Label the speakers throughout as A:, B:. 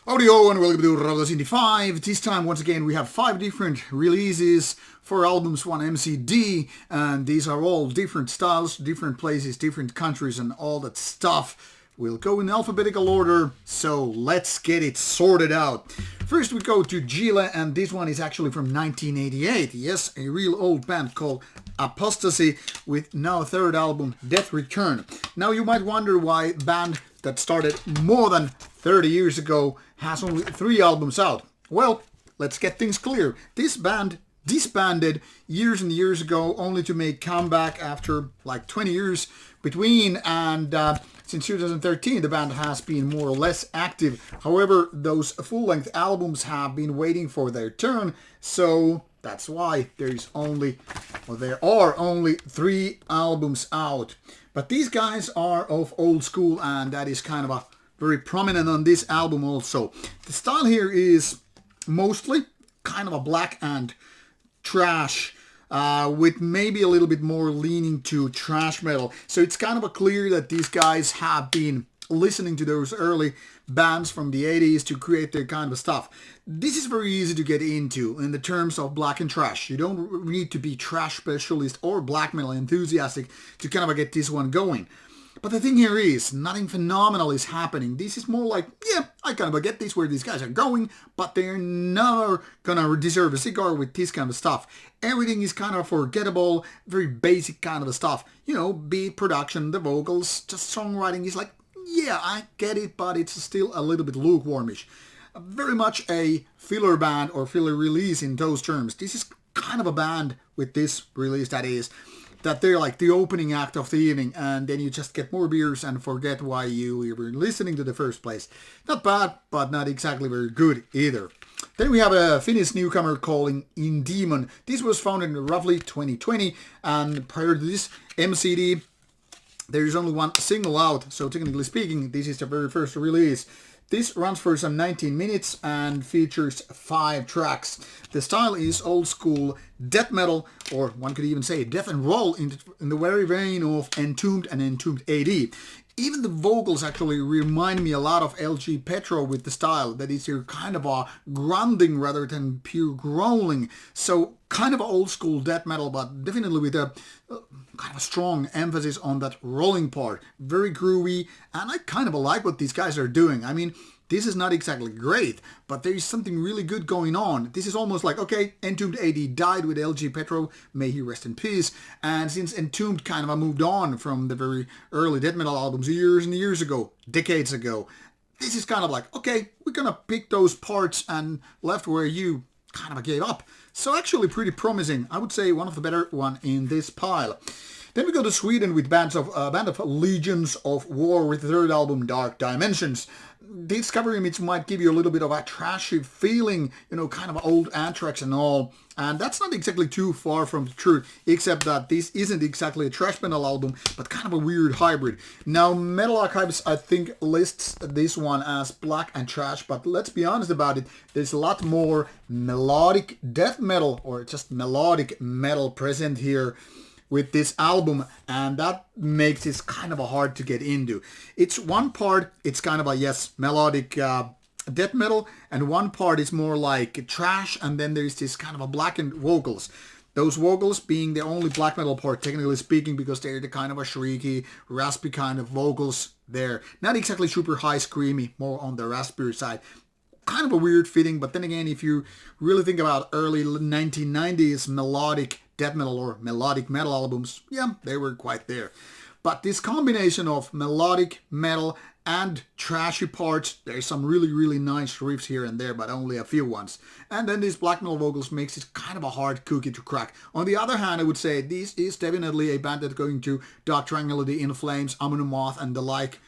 A: Audio and welcome to Rauta Indie 5. This time, once again, we have 5 different releases, 4 albums, 1 MCD, and these are all different styles, different places, different countries, and all that stuff. We'll go in alphabetical order, so let's get it sorted out. First we go to Gila, and this one is actually from 1988. Yes, a real old band called Apostasy, with now third album, Death Return. Now you might wonder why a band that started more than 30 years ago has only 3 albums out. Well, let's get things clear. This band disbanded years and years ago, only to make comeback after like 20 years between, and since 2013 the band has been more or less active. However, those full-length albums have been waiting for their turn, so that's why there are only 3 albums out. But these guys are of old school, and that is kind of a very prominent on this album also. The style here is mostly kind of a black and trash, with maybe a little bit more leaning to thrash metal. So it's kind of a clear that these guys have been listening to those early bands from the 80s to create their kind of stuff. This is very easy to get into in the terms of black and trash. You don't need to be trash specialist or black metal enthusiastic to kind of get this one going. But the thing here is, nothing phenomenal is happening. This is more like, yeah, I kind of get this where these guys are going, but they're never gonna deserve a cigar with this kind of stuff. Everything is kind of forgettable, very basic kind of stuff. You know, beat production, the vocals, just songwriting is like, yeah, I get it, but it's still a little bit lukewarmish. Very much a filler band or filler release in those terms. This is kind of a band with this release that they're like the opening act of the evening, and then you just get more beers and forget why you were listening to the first place. Not bad, but not exactly very good either. Then we have a Finnish newcomer called Indemon. This was founded in roughly 2020, and prior to this MCD, there is only 1 single out, so technically speaking, this is the very first release. This runs for some 19 minutes and features 5 tracks. The style is old school death metal, or one could even say death and roll in the very vein of Entombed and Entombed AD. Even the vocals actually remind me a lot of LG Petro with the style. That is your kind of a grunting rather than pure growling. So kind of old school death metal, but definitely with a kind of a strong emphasis on that rolling part. Very groovy, and I kind of like what these guys are doing. I mean, this is not exactly great, but there is something really good going on. This is almost like, okay, Entombed AD died with LG Petro, may he rest in peace, and since Entombed kind of moved on from the very early death metal albums years and years ago, decades ago, this is kind of like, okay, we're gonna pick those parts and left where you kind of gave up. So actually pretty promising. I would say one of the better one in this pile. Then we go to Sweden with band of Legions of War with the third album, Dark Dimensions. This cover image might give you a little bit of a trashy feeling, you know, kind of old Anthrax and all. And that's not exactly too far from the truth, except that this isn't exactly a thrash metal album, but kind of a weird hybrid. Now, Metal Archives, I think, lists this one as black and trash, but let's be honest about it, there's a lot more melodic death metal, or just melodic metal present here with this album, and that makes it kind of a hard to get into. It's one part, it's kind of a, yes, melodic death metal, and one part is more like trash, and then there's this kind of a blackened vocals. Those vocals being the only black metal part, technically speaking, because they're the kind of a shrieky, raspy kind of vocals there. Not exactly super high screamy, more on the raspier side. Kind of a weird fitting, but then again, if you really think about early 1990s melodic death metal or melodic metal albums, yeah, they were quite there. But this combination of melodic metal and trashy parts, there's some really, really nice riffs here and there, but only a few ones. And then these black metal vocals makes it kind of a hard cookie to crack. On the other hand, I would say this is definitely a band that's going to Dark Tranquility, In Flames, Amon Amarth, and the like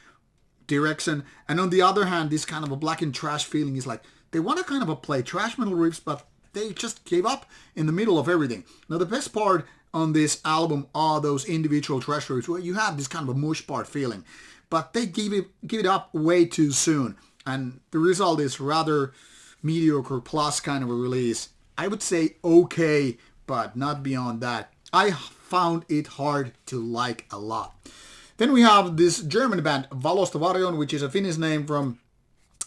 A: direction. And on the other hand, this kind of a black and trash feeling is like, they want to kind of play trash metal riffs, but they just gave up in the middle of everything. Now, the best part on this album are those individual trash riffs where you have this kind of a mush part feeling, but they give it up way too soon, and the result is rather mediocre plus kind of a release. I would say okay, but not beyond that. I found it hard to like a lot. Then we have this German band Velostovarion, which is a Finnish name from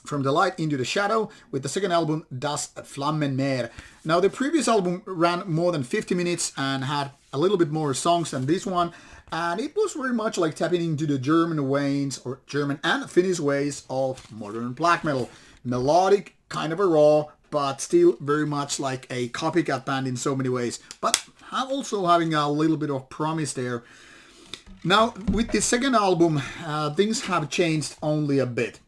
A: From the Light into the Shadow, with the second album, Das Flammenmeer. Now, the previous album ran more than 50 minutes and had a little bit more songs than this one, and it was very much like tapping into the German ways, or German and Finnish ways of modern black metal. Melodic, kind of a raw, but still very much like a copycat band in so many ways, but also having a little bit of promise there. Now, with the second album, things have changed only a bit.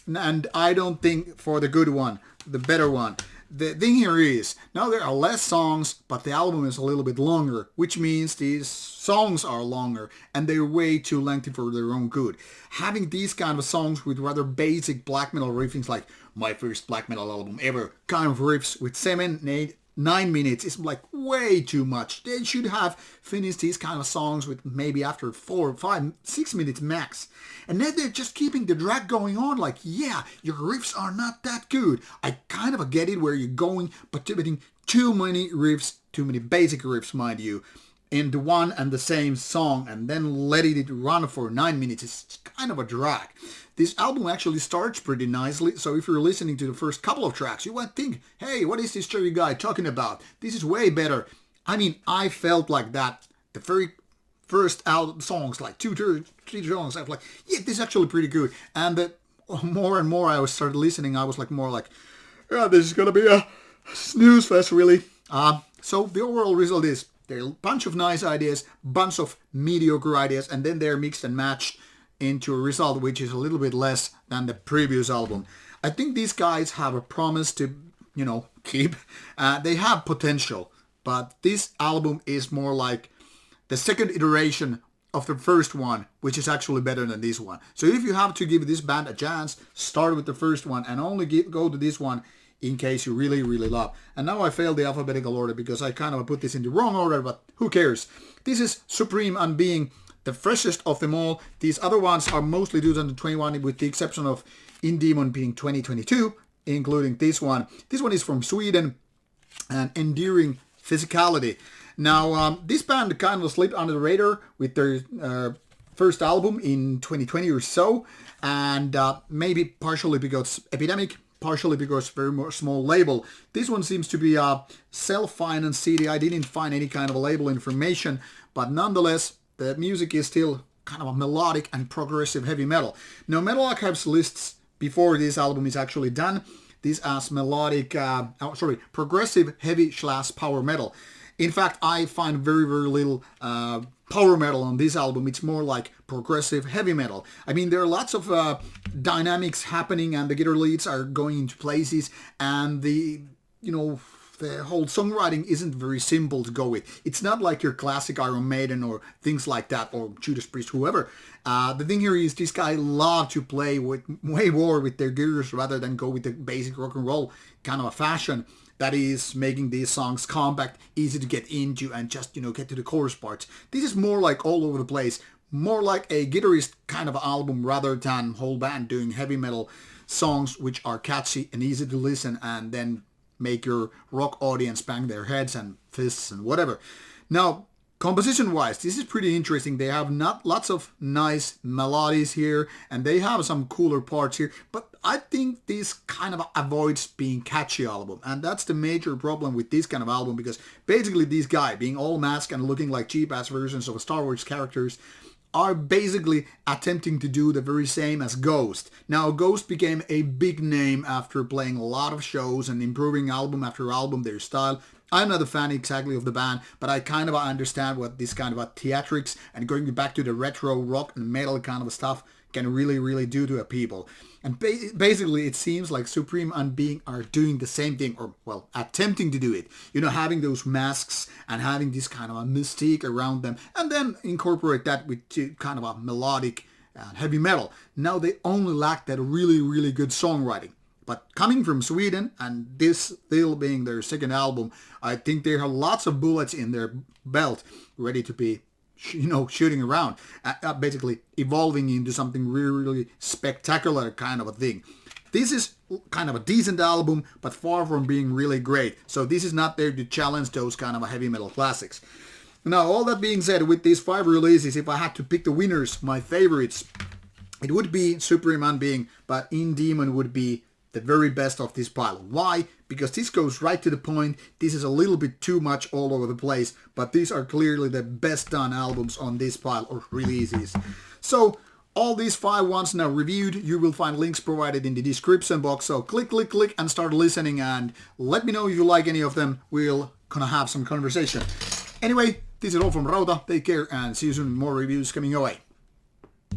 A: And I don't think for the good one, the better one. The thing here is, now there are less songs, but the album is a little bit longer, which means these songs are longer, and they're way too lengthy for their own good. Having these kind of songs with rather basic black metal riffings, like my first black metal album ever, kind of riffs with 7, 8, 9 minutes is like way too much. They should have finished these kind of songs with maybe after 4, 5, 6 minutes max. And then they're just keeping the drag going on like, yeah, your riffs are not that good. I kind of get it where you're going, but putting too many riffs, too many basic riffs, mind you, into one and the same song and then letting it run for 9 minutes is kind of a drag. This album actually starts pretty nicely, so if you're listening to the first couple of tracks, you might think, hey, what is this cherry guy talking about? This is way better. I mean, I felt like that the very first album songs, like 2, 3 songs, I was like, yeah, this is actually pretty good. And the more and more I started listening, I was like more like, yeah, this is gonna be a snooze fest, really. So the overall result is there are a bunch of nice ideas, bunch of mediocre ideas, and then they're mixed and matched into a result which is a little bit less than the previous album. I think these guys have a promise to, keep. They have potential, but this album is more like the second iteration of the first one, which is actually better than this one. So if you have to give this band a chance, start with the first one and only go to this one in case you really, really love. And now I failed the alphabetical order because I kind of put this in the wrong order, but who cares? This is Supreme Unbeing, the freshest of them all. These other ones are mostly 2021, with the exception of Indemon being 2022, including this one. This one is from Sweden, and Enduring Physicality. Now, this band kind of slipped under the radar with their first album in 2020 or so, and maybe partially because epidemic, partially because very small label. This one seems to be a self-financed CD. I didn't find any kind of label information, but nonetheless, the music is still kind of a melodic and progressive heavy metal. Now, Metal Archives lists before this album is actually done this as melodic, progressive heavy / power metal. In fact, I find very, very little power metal on this album. It's more like progressive heavy metal. I mean, there are lots of dynamics happening, and the guitar leads are going into places, and the whole songwriting isn't very simple to go with. It's not like your classic Iron Maiden or things like that, or Judas Priest, whoever. The thing here is these guys love to play with way more with their gears rather than go with the basic rock and roll kind of a fashion that is making these songs compact, easy to get into, and just, get to the chorus parts. This is more like all over the place, more like a guitarist kind of album rather than whole band doing heavy metal songs which are catchy and easy to listen and then make your rock audience bang their heads and fists and whatever. Now, composition-wise, this is pretty interesting. They have not lots of nice melodies here, and they have some cooler parts here, but I think this kind of avoids being catchy album, and that's the major problem with this kind of album, because basically these guys, being all masked and looking like cheap-ass versions of Star Wars characters, are basically attempting to do the very same as Ghost. Now, Ghost became a big name after playing a lot of shows and improving album after album their style. I'm not a fan exactly of the band, but I kind of understand what this kind of theatrics and going back to the retro rock and metal kind of stuff can really, really do to a people. And basically, it seems like Supreme Unbeing are doing the same thing, or, well, attempting to do it. Having those masks and having this kind of a mystique around them, and then incorporate that with kind of a melodic heavy metal. Now they only lack that really, really good songwriting. But coming from Sweden, and this still being their second album, I think they have lots of bullets in their belt ready to be shooting around, basically evolving into something really, really spectacular kind of a thing. This is kind of a decent album, but far from being really great. So this is not there to challenge those kind of heavy metal classics. Now, all that being said, with these 5 releases, if I had to pick the winners, my favorites, it would be Supreme Unbeing, but Indemon would be the very best of this pile. Why? Because this goes right to the point. This is a little bit too much all over the place, but these are clearly the best done albums on this pile of releases. So all these 5 ones now reviewed, you will find links provided in the description box. So click and start listening, and let me know if you like any of them. We'll gonna have some conversation. Anyway, this is all from Rauta. Take care and see you soon. More reviews coming your way.